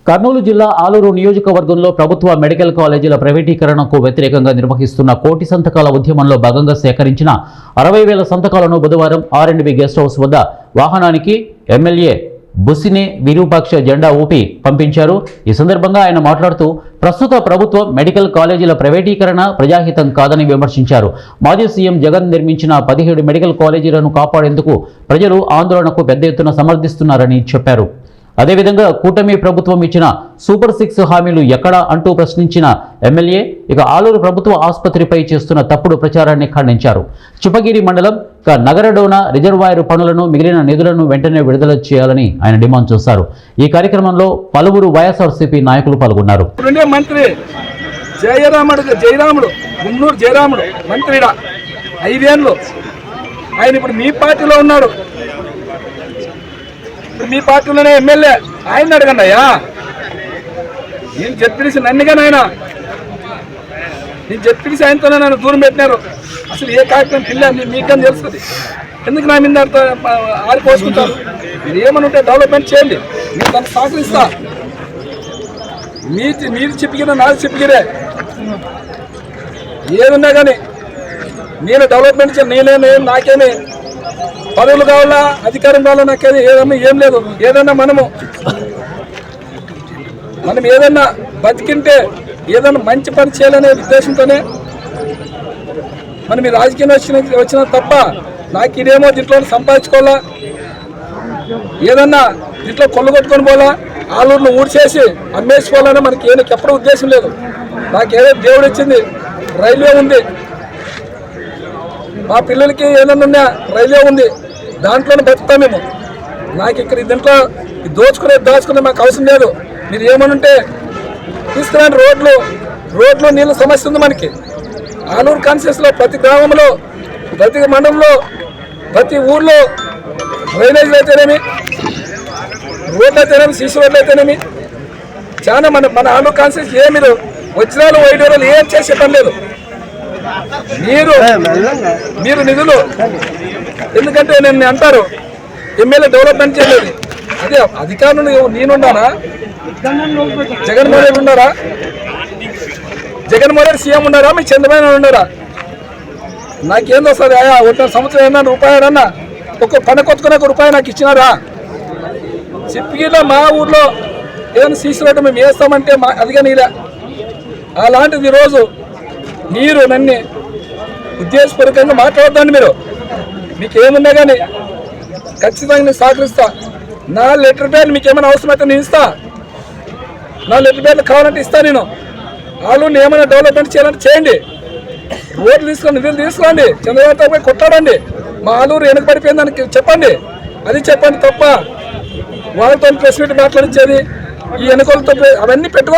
కర్నూలు జిల్లా ఆలూరు నియోజకవర్గంలో ప్రభుత్వ మెడికల్ కాలేజీల ప్రైవేటీకరణకు వ్యతిరేకంగా నిర్వహిస్తున్న కోటి సంతకాల ఉద్యమంలో భాగంగా సేకరించిన 60,000 సంతకాలను బుధవారం R&B గెస్ట్ హౌస్ వద్ద వాహనానికి ఎమ్మెల్యే బుసినే విరూపాక్ష జెండా ఊపి పంపించారు. ఈ సందర్భంగా ఆయన మాట్లాడుతూ ప్రస్తుత ప్రభుత్వం మెడికల్ కాలేజీల ప్రైవేటీకరణ ప్రజాహితం కాదని విమర్శించారు. మాజీ సీఎం జగన్ నిర్మించిన 17 మెడికల్ కాలేజీలను కాపాడేందుకు ప్రజలు ఆందోళనకు పెద్ద ఎత్తున సమర్థిస్తున్నారని చెప్పారు. అదేవిధంగా కూటమి ప్రభుత్వం ఇచ్చిన సూపర్ 6 హామీలు ఎక్కడా అంటూ ప్రశ్నించిన ఎమ్మెల్యే ఇక ఆలూరు ప్రభుత్వ ఆసుపత్రిపై చేస్తున్న తప్పుడు ప్రచారాన్ని ఖండించారు. చిప్పగిరి మండలం నగరడోన రిజర్వాయర్ పనులను మిగిలిన నిధులను వెంటనే విడుదల చేయాలని ఆయన డిమాండ్ చేశారు. ఈ కార్యక్రమంలో పలువురు వైఎస్ఆర్సీపీ నాయకులు పాల్గొన్నారు. మంత్రి జయరాముడు గున్నూరు జయరాముడు మంత్రి 5 ఏళ్ళు ఆయన ఇప్పుడు మీ పార్టీలో ఉన్నాడు. మీ పార్టీలోనే ఎమ్మెల్యే ఆయన అడగండి అయ్యా. నేను చెప్పిసి నన్నుగా నాయన నేను చెప్పిసి ఆయనతోనే నన్ను దూరం పెట్టినారు. అసలు ఏ కార్యక్రమం పిల్ల మీకని తెలుస్తుంది. ఎందుకు నా మీద ఆరిపోసుకుంటారు? మీరు ఏమని ఉంటే డెవలప్మెంట్ చేయండి, నేను దాన్ని సహకరిస్తా. మీరు చెప్పిగిరే నాకు చెప్పిగిరే ఏదున్నా కానీ నేను డెవలప్మెంట్ నేనేమి నాకేమి పదవులు కావాలా అధికారం కావాలా నాకేది ఏదన్నా ఏం లేదు. ఏదన్నా మనం ఏదన్నా బతికింటే ఏదన్నా మంచి పని చేయాలనే ఉద్దేశంతోనే మనం ఈ రాజకీయం వచ్చిన తప్ప నాకు ఇదేమో దీంట్లో సంపాదించుకోవాలా, ఏదన్నా దీంట్లో కొల్లగొట్టుకొని పోవాలా, ఆలూరును ఊడ్చేసి అమ్మేసుకోవాలని మనకి ఎప్పుడు ఉద్దేశం లేదు. నాకేదో దేవుడు ఇచ్చింది రైల్వే ఉంది, మా పిల్లలకి ఏదన్నా ఉన్నా రైల్వే ఉంది, దాంట్లోనే బతుకుతాం మేము. నాకు ఇక్కడ దీంట్లో దాచుకునే మాకు అవసరం లేదు. మీరు ఏమనుంటే తీసుకురండి. రోడ్లు నీళ్ళ సమస్య ఉంది మనకి. ఆలూరు కాన్స్టిట్యూన్సీలో ప్రతి గ్రామంలో ప్రతి మండలంలో ప్రతి ఊర్లో డ్రైనేజీలు అయితేనేమి, రోడ్లు అయితేనేమి, సీసీ రోడ్లు అయితేనేమి చాలా మన ఆలూరు కాన్స్టిట్యూన్సీ ఏ మీరు వజ్రాలు వైడూరాలు ఏం చేసే పని లేదు. మీరు నిధులు ఎందుకంటే నేను అంటారు ఎమ్మెల్యే డెవలప్మెంట్ చేయలేదు. అదే అధికారులు నేనున్నానా? జగన్మోహన్ రెడ్డి ఉన్నారా? జగన్మోహన్ రెడ్డి సీఎం ఉన్నారా? మీ చంద్రబాబు ఉన్నారా? నాకేందో వస్తుంది ఆయా 1 సంవత్సరం ఏమన్నా రూపాయలన్నా ఒక పని కొట్టుకునే రూపాయి నాకు ఇచ్చినారా? చిప్పిగిలో మా ఊర్లో ఏదైనా సీసీ రోడ్డు మేము వేస్తామంటే అదిగా నీలా. అలాంటిది ఈరోజు మీరు నన్ను ఉద్దేశపూర్వకంగా మాట్లాడద్దండి. మీకు ఏమున్నా కానీ ఖచ్చితంగా నేను సహకరిస్తా. నా లెటర్ ప్యాడ్ మీకు ఏమైనా అవసరమైతే నేను ఇస్తా. నా లెటర్ ప్యాడ్లు కావాలంటే ఇస్తా. నేను ఆలూరుని ఏమైనా డెవలప్మెంట్ చేయాలంటే చేయండి. రోడ్లు తీసుకోండి, నిధులు తీసుకోండి, చంద్రబాబుతో పోయి కొట్టాడండి. మా ఆలూరు వెనకబడిపోయిందని చెప్పండి, అది చెప్పండి తప్ప వాళ్ళతో ప్రెస్ మీట్ మాట్లాడించేది ఈ ఎన్నికలతో అవన్నీ పెట్టుకోవద్దు.